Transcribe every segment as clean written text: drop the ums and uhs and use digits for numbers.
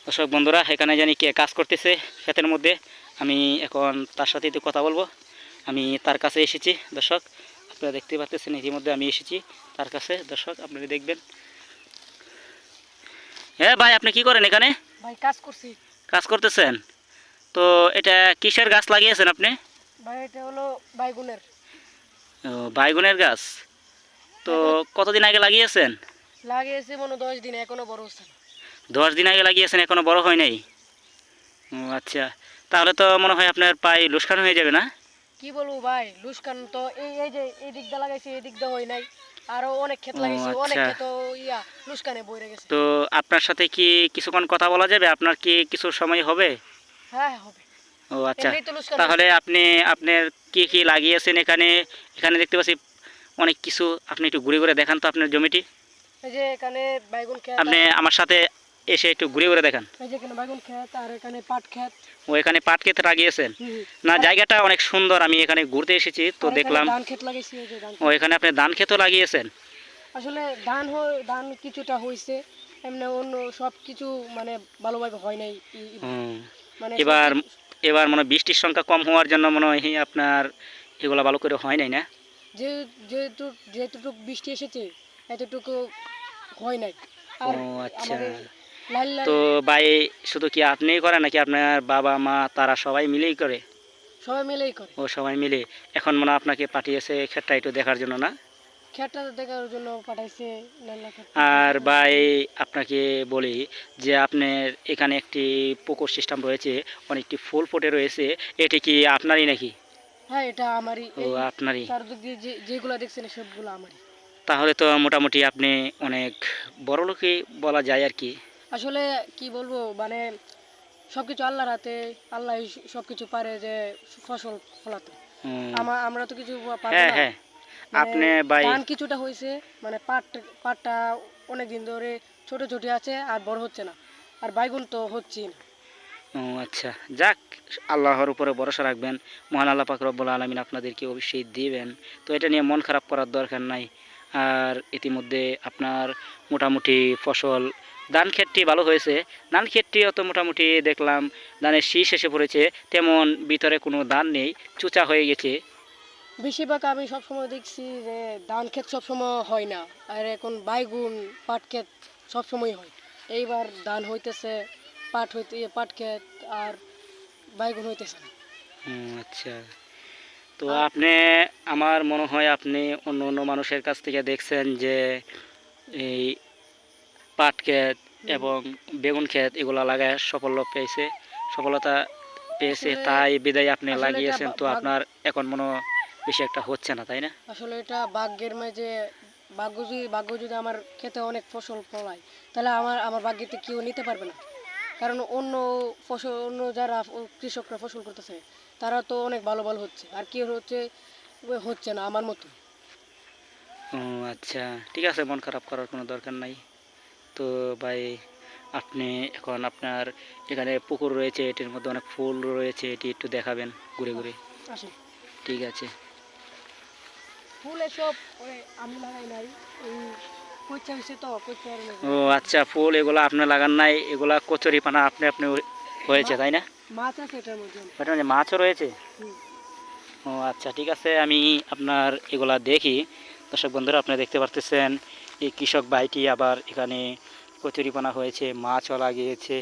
দর্শক বন্ধুরা, এখানে জানি কে কাজ করতেছে ক্ষেতের মধ্যে। আমি এখন তার সাথে একটু কথা বলবো। আমি তার কাছে এসেছি দর্শক, আপনারা দেখতে পাচ্ছেন ইতিমধ্যে আমি এসেছি তার কাছে। দর্শক আপনারা দেখবেন। হ্যাঁ ভাই, আপনি কি করেন এখানে? ভাই কাজ করছি। কাজ করতেছেন? তো এটা কিসের গাছ লাগিয়েছেন আপনি? ভাই এটা হলো বাইগুনের। ও, বাইগুনের গাছ। তো কতদিন আগে লাগিয়েছেন? লাগিয়েছি মনে 10 দিন, এখনো বড় হচ্ছে না। 10 দিন আগে লাগিয়েছেন, এখনো বড় হয় নাই? ও আচ্ছা, তাহলে তো মনে হয় আপনার পায়ে লোকসান হয়ে যাবে না? কি বলবো ভাই, লুসকান তো এই এই যে এই দিকটা লাগাইছি, এই দিকটা হয় নাই। আরো অনেক ক্ষেত ও লাগাইছি, অনেক আচ্ছা, ক্ষেত লুসকানে বইরে গেছে। তো আপনার সাথে কি কিছুক্ষণ কথা বলা যাবে? আপনার কি কিছু সময় হবে? হ্যাঁ হবে। ও আচ্ছা, এমনি তো লুসকান তাহলে হয়েছে। আপনি আপনার কি কি লাগিয়েছেন এখানে? এখানে দেখতে পাচ্ছি অনেক কিছু। আপনি একটু ঘুরে ঘুরে দেখান তো আপনার জমিটি। এই যে এখানে বাইগুন ক্ষেত, আপনি আমার সাথে এসে একটু ঘুরে ঘুরে দেখান। এই যে এখানে বাইগুন ক্ষেত, আর এখানে পাট ক্ষেত। ও, এখানে পাট ক্ষেত লাগিয়েছেন? হুম। না, আর জায়গাটা অনেক সুন্দর। আমি এখানে ঘুরতে এসেছি তো এখানে দেখলাম। ধান ক্ষেত লাগাইছি, এই যে ধান ও, ক্ষেত। এখানে আপনি ধান ক্ষেতও লাগিয়েছেন? আসলে ধান কিছুটা হয়েছে, এমনি অন্য সব কিছু মানে ভালোভাবে হয় নাই। হুম, মানে এবার এবার মনে হয় বৃষ্টির সংখ্যা কম হওয়ার জন্য মনে হয় আপনার এগুলো ভালো করে হয় নাই না? যেহেতু যেটুকু বৃষ্টি এসেছে এতটুকু হয় নাই। ও আর আচ্ছা, আমাদের লাল লাল তো ভাই শুধু কি আপনিই করেন নাকি আপনার বাবা মা তারা সবাই মিলেই করে? সবাই মিলেই করে। ও, সবাই মিলে। এখন মনে হয় আপনাকে পাঠিয়েছে ক্ষেতটা একটু দেখার জন্য না? খেতটা দেখার জন্য পাঠাইছে, লাল্লা খেত আর দেখার ভাই জন্য। আপনাকে বলি যে আপনার এখানে একটি পুকুর সিস্টেম রয়েছে, অনেকটি ফুল ফুটে রয়েছে, এটি কি আপনারই নাকি? হ্যাঁ এটা আমারই। ও, এই আপনারই। চারদিক দিয়ে যেগুলো দেখছেন সবগুলো আমারই। তাহলে তো মোটামুটি আপনি অনেক বড় লোকই বলা যায় আর কি। আসলে কি বলবো, মানে সবকিছু আল্লাহর হাতে। আল্লাহ সবকিছু পারে যে ফসল ফলাতে। হুম, আমরা তো কিছু পারবো হ্যাঁ না। হ্যাঁ, মানে আপনি ভাই। ধান কিছুটা হয়েছে, মানে পাটটা অনেক দিন ধরে ছোট ছোট আছে আর বড় হচ্ছে না। আর বাইগুন তো হচ্ছেই না। ও আচ্ছা, যাক, আল্লাহর উপরে ভরসা রাখবেন। মহান আল্লাহ পাক রব্বুল আলামিন আপনাদেরকে অবশ্যই দিবেন। তো এটা নিয়ে মন খারাপ করার দরকার নাই। আর ইতিমধ্যে আপনার মোটামুটি ফসল, ধান ক্ষেতটি ভালো হয়েছে। ধান ক্ষেতটিও তো মোটামুটি দেখলাম ধানের শীষ এসে পড়েছে, তেমন ভিতরে কোনো ধান নেই, চুচা হয়ে গেছে। বেশিরভাগ আমি সবসময় দেখছি যে ধান ক্ষেত সবসময় হয় না, আর এখন বাইগুন পাট ক্ষেত সবসময় হয়। এইবার ধান হইতেছে, পাট ক্ষেত আর বাইগুন হইতেছে না। আচ্ছা, তো আর আপনি, আমার মনে হয় আপনি অন্য অন্য মানুষের কাছ থেকে দেখছেন যে এই পাট ক্ষেত হুম, এবং বেগুন ক্ষেত এগুলো লাগায় সফলতা পেয়েছে, আসলে তাই বিদায় আপনি আসলে এটা লাগিয়েছেন। তো আপনার এখন মনে হয় বেশি একটা হচ্ছে না, তাই না? আসলে এটা ভাগ্যের মাঝে। ভাগ্য যদি আমার খেতে অনেক ফসল ফলায়, তাহলে আমার ভাগ্যেতে কেউ নিতে পারবে না। কারণ অন্য যারা কৃষকরা ফসল করতেছে, তারা তো অনেক ভালো ভালো হচ্ছে, আর কেউ হচ্ছে না আমার মতো। ও আচ্ছা, ঠিক আছে, মন খারাপ করার কোনো দরকার নাই। তো ভাই, আপনি এখন আপনার এখানে পুকুর রয়েছে, এটির মধ্যে অনেক ফুল রয়েছে, এটি একটু দেখাবেন ঘুরে ঘুরে। আসে ঠিক আছে। ফুল এসব আমি লাগাই নাই। এই কইচা হয়েছে তো কইচা ও আচ্ছা, ফুল এগুলা আপনি লাগান নাই, এগুলা কচুরি পানা আপনি আপনি হয়েছে, তাই না? মাছ আছে এটার মধ্যে। ওটা মানে মাছও রয়েছে? হুম। ও আচ্ছা, ঠিক আছে, আমি আপনার এগুলা দেখি। দর্শক বন্ধুরা, আপনারা দেখতে পারতেছেন এই কৃষক ভাইটি আবার এখানে কচুরিপানা হয়েছে, মাছও লাগিয়েছে,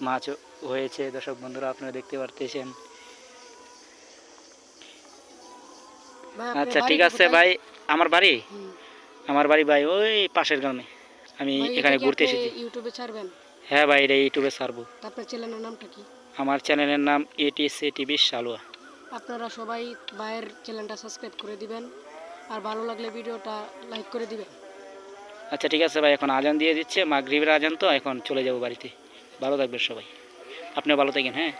মাছও হয়েছে। দর্শক বন্ধুরা, আপনারা দেখতে পারতেছেন। ভাই আপনার আচ্ছা, ঠিক বাড়িটা আছে কোথায়? ভাই। আমার বাড়ি হুম। আমার বাড়ি ভাই ওই পাশের গ্রামে। আমি ভাই এটা এখানে কি ঘুরতে আপনি এসেছি। ইউটিউবে ছাড়বেন? হ্যাঁ ভাই, এটা ইউটিউবে ছাড়বো। তা আপনার চ্যানেলের নামটা কি? আমার চ্যানেলের নাম এটিসি টিভি সালুয়া। আপনারা সবাই ভাইয়ের চ্যানেলটা সাবস্ক্রাইব করে দিবেন, আর ভালো লাগলে ভিডিওটা লাইক করে দিবেন। আচ্ছা, ঠিক আছে ভাই, এখন আজান দিয়ে দিচ্ছে, মাগরিবের আজান, তো এখন চলে যাব বাড়িতে। ভালো থাকবেন সবাই, আপনিও ভালো থাকেন, হ্যাঁ।